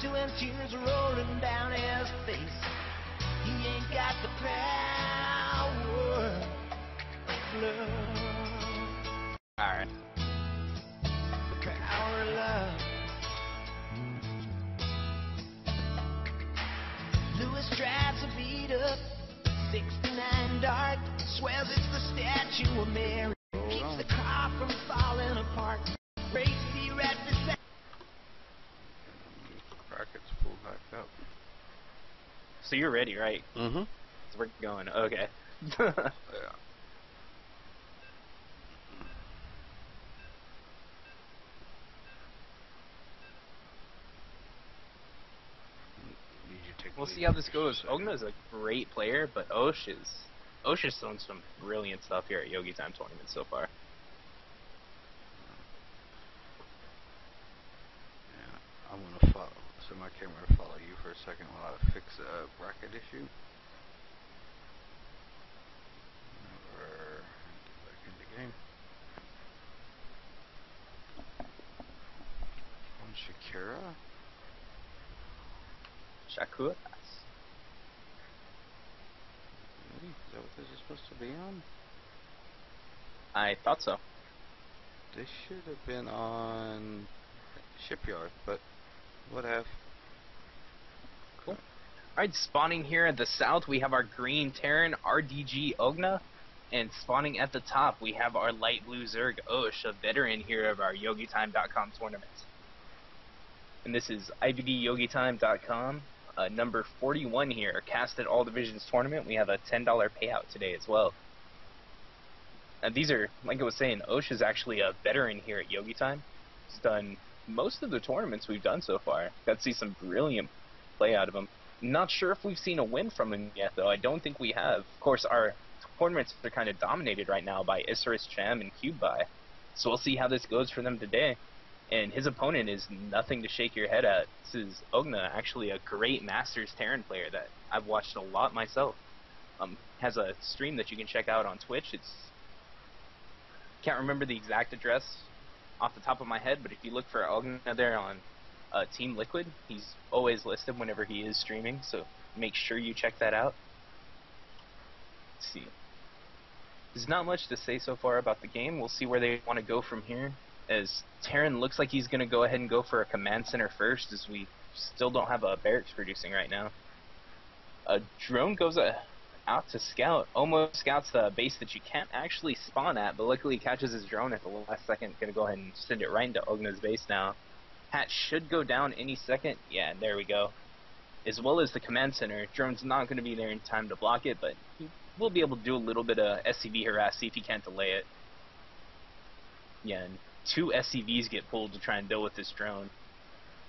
to and tears rolling down his face. He ain't got the power of love. Alright. The power of love. Lewis drives a beat up 69 dark, swears it's the statue of Mary. Keeps the car from falling apart. Race be right beside. Brackets pulled back up. So you're ready, right? Mm-hmm. So we're going. Okay. Yeah. We'll see how this goes. Ogna is a great player, but Osh's shown some brilliant stuff here at Yogi Time Tournament so far. Yeah, I'm gonna follow. So my camera will follow you for a second while I fix a bracket issue. Never get back into game. On Shakira. Shakur. Really? Is that what this is supposed to be on? I thought so. This should have been on Shipyard, but whatever. Cool. Alright, spawning here at the south, we have our green Terran RDGOgna, and spawning at the top, we have our light blue Zerg Osh, a veteran here of our YogiTime.com tournament. And this is IvDGOgna.com, number 41 here, cast at all divisions tournament. We have a $10 payout today as well. These are, like I was saying, Osh is actually a veteran here at Yogi Time. He's done most of the tournaments we've done so far. Got to see some brilliant play out of him. Not sure if we've seen a win from him yet, though. I don't think we have. Of course, our tournaments are kind of dominated right now by Isserus Cham and Cubebuy. So we'll see how this goes for them today. And his opponent is nothing to shake your head at. This is Ogna, actually a great Masters Terran player that I've watched a lot myself. Has a stream that you can check out on Twitch. Can't remember the exact address off the top of my head, but if you look for Ogna there on Team Liquid, he's always listed whenever he is streaming, so make sure you check that out. Let's see. There's not much to say so far about the game. We'll see where they want to go from here, as Terran looks like he's going to go ahead and go for a command center first, as we still don't have a barracks producing right now. A drone goes out to scout, almost scouts the base that you can't actually spawn at, but luckily catches his drone at the last second. Going to go ahead and send it right into Ogna's base now. Hatch should go down any second. Yeah, there we go. As well as the command center. Drone's not going to be there in time to block it, but he will be able to do a little bit of SCV harass, see if he can't delay it. Yeah, and 2 SCVs get pulled to try and deal with this drone,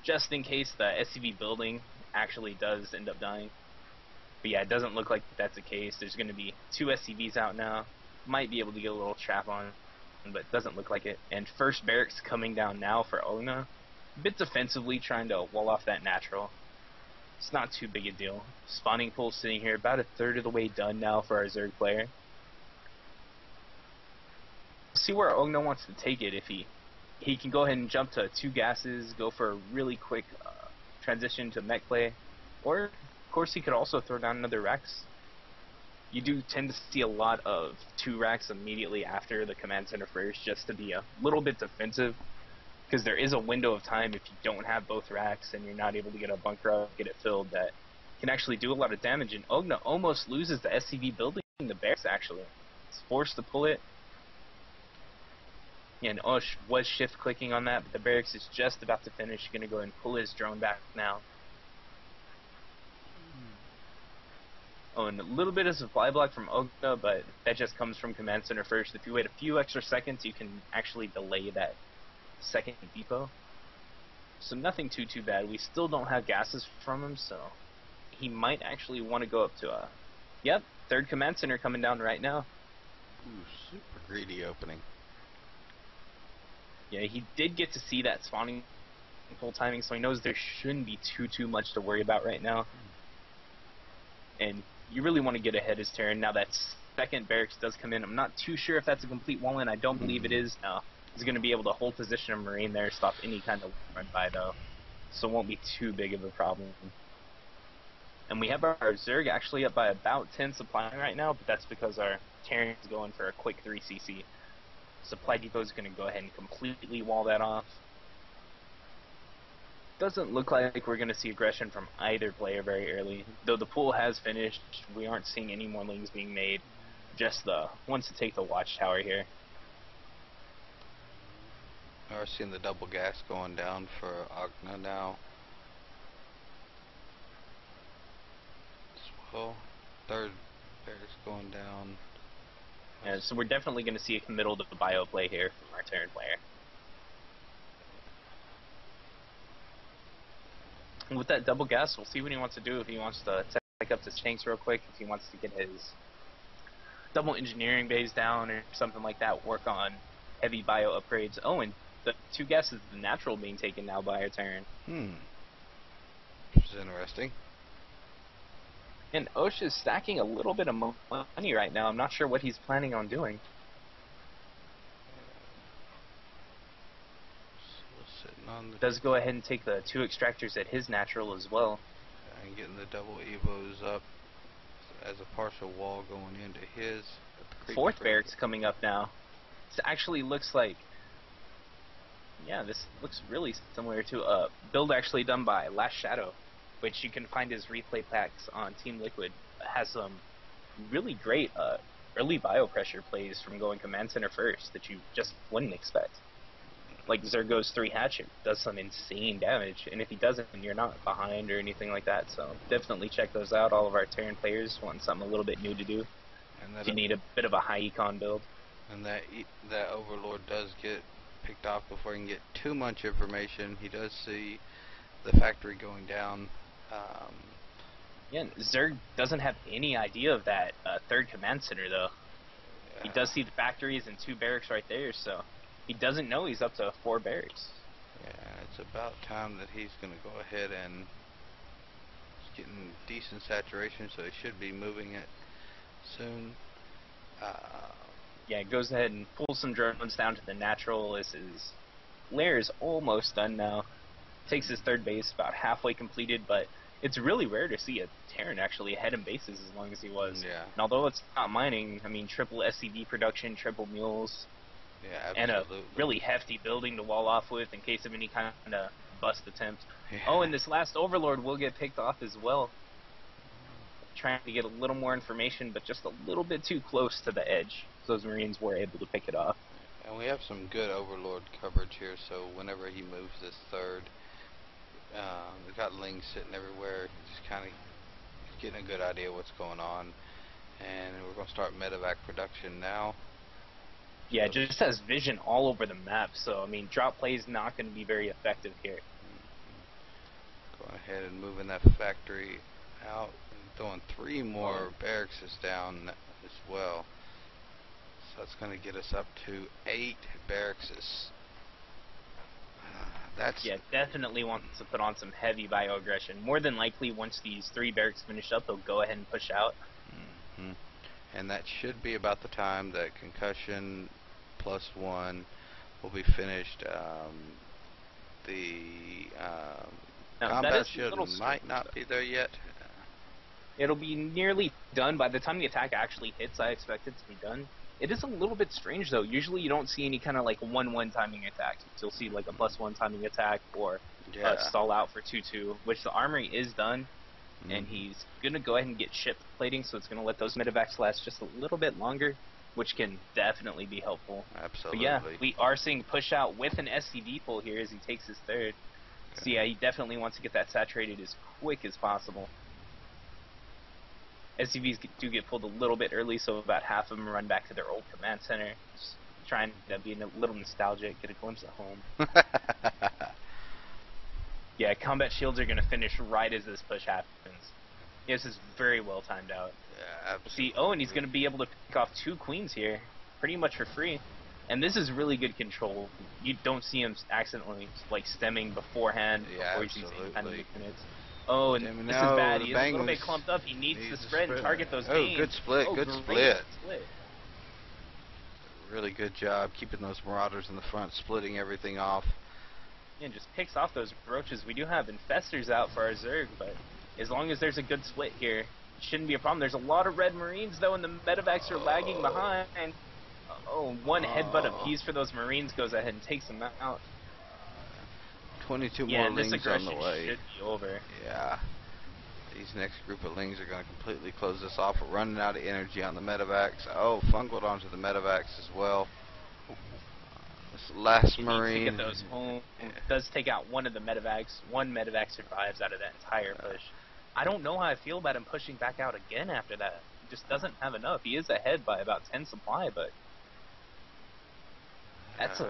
just in case the SCV building actually does end up dying. But yeah, it doesn't look like that's the case. There's going to be 2 SCVs out now. Might be able to get a little trap on, but doesn't look like it. And first barracks coming down now for Ogna. A bit defensively, trying to wall off that natural. It's not too big a deal. Spawning pool sitting here about a third of the way done now for our Zerg player. See where Ogna wants to take it. If he can go ahead and jump to 2 gases, go for a really quick transition to mech play, or of course he could also throw down another Rex. You do tend to see a lot of 2 racks immediately after the command center first, just to be a little bit defensive, because there is a window of time if you don't have both racks and you're not able to get a bunker up, get it filled, that can actually do a lot of damage. And Ogna almost loses the SCV building in the barracks actually. It's forced to pull it. Yeah, and Osh was shift clicking on that, but the barracks is just about to finish. Going to go ahead and pull his drone back now. Oh, and a little bit of supply block from Ogna, but that just comes from command center first. If you wait a few extra seconds, you can actually delay that second depot. So nothing too bad. We still don't have gases from him, so he might actually want to go up to a... Yep, 3rd command center coming down right now. Ooh, super greedy opening. Yeah, he did get to see that spawning full timing, so he knows there shouldn't be too much to worry about right now. And you really want to get ahead as Terran. Now that 2nd barracks does come in. I'm not too sure if that's a complete wall-in. I don't believe it is. No. He's going to be able to hold position of Marine there, stop any kind of run by though. so it won't be too big of a problem. And we have our Zerg actually up by about 10 supply right now, but that's because our Terran is going for a quick 3cc. Supply Depot is going to go ahead and completely wall that off. Doesn't look like we're going to see aggression from either player very early. Though the pool has finished, we aren't seeing any more lings being made. Just the wants to take the watchtower here. We're seeing the double gas going down for Ogna now. Well, third barracks going down. Yeah, so we're definitely going to see a committal to the bio play here from our Terran player. And with that double gas, we'll see what he wants to do. If he wants to take up his tanks real quick, if he wants to get his double engineering bays down or something like that, work on heavy bio upgrades. Oh, and the 2 gases, the natural being taken now by our Terran. Which is interesting. And Osh is stacking a little bit of money right now. I'm not sure what he's planning on doing. So sitting on the Does go ahead and take the 2 extractors at his natural as well. and getting the double Evos up as a partial wall going into his. 4th barracks coming up now. This actually looks like, yeah, this looks really similar to a build actually done by Last Shadow, which you can find his replay packs on Team Liquid. It has some really great early bio pressure plays from going command center first that you just wouldn't expect. Like Zergo's 3 hatchet does some insane damage, and if he doesn't, you're not behind or anything like that. So definitely check those out. All of our Terran players want something a little bit new to do. And If you need a bit of a high econ build. And that Overlord does get picked off before he can get too much information. He does see the factory going down. Yeah, and Zerg doesn't have any idea of that 3rd command center, though. He does see the factories and 2 barracks right there, so he doesn't know he's up to 4 barracks. Yeah, it's about time that he's going to go ahead and he's getting decent saturation, so he should be moving it soon. Yeah, he goes ahead and pulls some drones down to the natural. His lair is almost done now. Takes his 3rd base, about halfway completed, but it's really rare to see a Terran actually ahead in bases as long as he was. Yeah. And although it's not mining, I mean, triple SCV production, triple mules, Yeah, and a absolutely. really hefty building to wall off with in case of any kind of bust attempt. Yeah. Oh, and this last Overlord will get picked off as well. Trying to get a little more information, but just a little bit too close to the edge. So those Marines were able to pick it off. And we have some good Overlord coverage here, so whenever he moves this 3rd, we got Lings sitting everywhere, just kind of getting a good idea what's going on. And we're going to start medevac production now. Yeah, it just has vision all over the map, so I mean, drop play is not going to be very effective here. Going ahead and moving that factory out, and throwing 3 more barracks down as well. So that's going to get us up to 8 barracks. That's Yeah, definitely wants to put on some heavy bio aggression. More than likely, once these 3 barracks finish up, they'll go ahead and push out. And that should be about the time that concussion +1 will be finished. Now, Combat shield might not be there yet. It'll be nearly done by the time the attack actually hits. I expect it to be done. It is a little bit strange though. Usually you don't see any kind of like 1-1 timing attack. You'll see like a +1 timing attack or stall out for 2-2, which the armory is done. And he's gonna go ahead and get ship plating, so it's gonna let those medevacs last just a little bit longer, which can definitely be helpful. Absolutely. But yeah, we are seeing push out with an SCV pull here as he takes his 3rd. So yeah, he definitely wants to get that saturated as quick as possible. SCVs do get pulled a little bit early, so about half of them run back to their old command center, just trying to be a little nostalgic, get a glimpse of home. Yeah, combat shields are going to finish right as this push happens. This is very well timed out. Yeah, absolutely. See, and he's going to be able to pick off 2 queens here, pretty much for free. And this is really good control. You don't see him accidentally like stemming beforehand before he sees any kind of units. Oh, and this is bad. He is a little bit clumped up. He needs to spread and target those gains. Good split. Oh, good great split. Really good job keeping those Marauders in the front, splitting everything off. And just picks off those roaches. We do have infestors out for our Zerg, but as long as there's a good split here, it shouldn't be a problem. There's a lot of red Marines, though, and the medevacs are lagging behind. Oh, one headbutt apiece for those Marines goes ahead and takes them out. 22 Yeah, more and this Lings on aggression the way. should be over. Yeah. These next group of Lings are going to completely close this off. We're running out of energy on the medevacs. Oh, fungled onto the medevacs as well. This last He Marine. needs to get those home. Does take out one of the medevacs. One medevac survives out of that entire push. I don't know how I feel about him pushing back out again after that. He just doesn't have enough. He is ahead by about 10 supply, but that's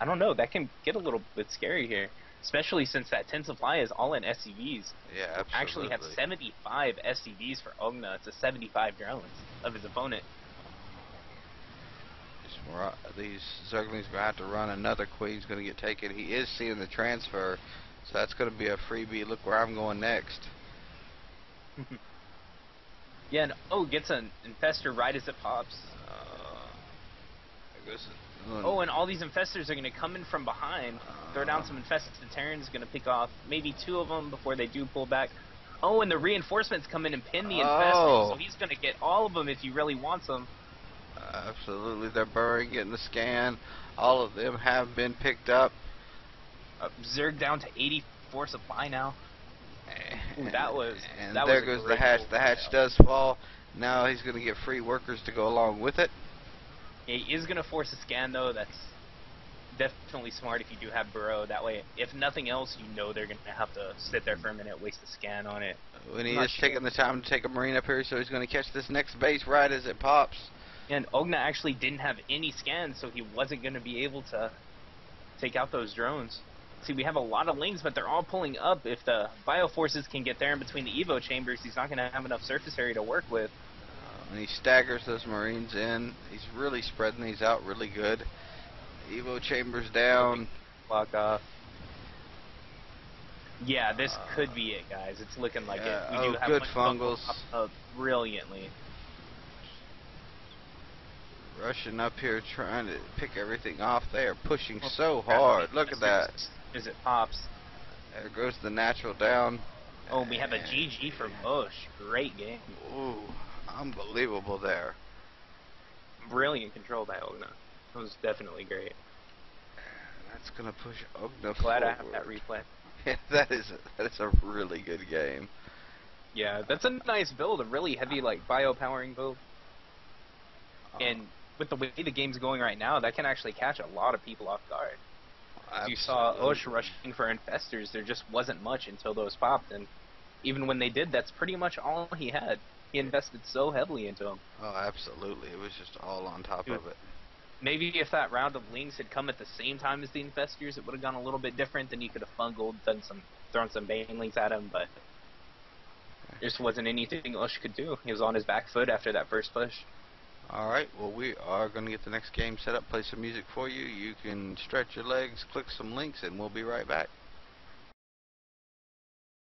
I don't know. That can get a little bit scary here, especially since that 10 supply is all in SCVs. Yeah, absolutely. Actually have 75 SCVs for Ogna. It's a 75 drones of his opponent. These Zerglings are going to have to run. Another Queen's going to get taken. He is seeing the transfer, so that's going to be a freebie. Look where I'm going next. Yeah, and gets an infestor right as it pops. There goes And all these infestors are going to come in from behind, throw down some infested Terrans, going to pick off maybe 2 of them before they do pull back. Oh, and the reinforcements come in and pin the infestors, so he's going to get all of them if he really wants them. Absolutely, they're burrowing, getting the scan. All of them have been picked up. Zerg down to 84 supply now. Ooh, that was there goes the hatch. The hatch does fall. Now he's going to get free workers to go along with it. Yeah, he is going to force a scan, though. That's definitely smart if you do have burrow. That way, if nothing else, you know they're going to have to sit there for a minute, waste a scan on it. When he is taking the time to take a Marine up here, so he's going to catch this next base right as it pops. And Ogna actually didn't have any scans, so he wasn't going to be able to take out those drones. See, we have a lot of Lings, but they're all pulling up. If the Bioforces can get there in between the Evo chambers, he's not going to have enough surface area to work with. And he staggers those Marines in. He's really spreading these out really good. Evo chambers down. Block off. Yeah, this could be it, guys. It's looking like it. We do have good fungals. Up brilliantly. Rushing up here trying to pick everything off. They are pushing so hard. Look at that. As it pops. There goes the natural down. Oh, we have a GG for Bush. Great game. Ooh, unbelievable there. Brilliant control by Ogna. It was definitely great. That's gonna push Ogna Glad forward. I have that replay. Yeah, that is a really good game. Yeah, that's a nice build. A really heavy, like, bio-powering build. And with the way the game's going right now, that can actually catch a lot of people off guard. As you saw Osh rushing for infestors, there just wasn't much until those popped, and even when they did, that's pretty much all he had. He invested so heavily into them. Oh, absolutely. It was just all on top of it. Maybe if that round of Lings had come at the same time as the infestors, it would have gone a little bit different. Then you could have fungled, thrown some banelings at him, but there just wasn't anything Osh could do. He was on his back foot after that first push. Alright, well, we are going to get the next game set up, play some music for you. You can stretch your legs, click some links, and we'll be right back.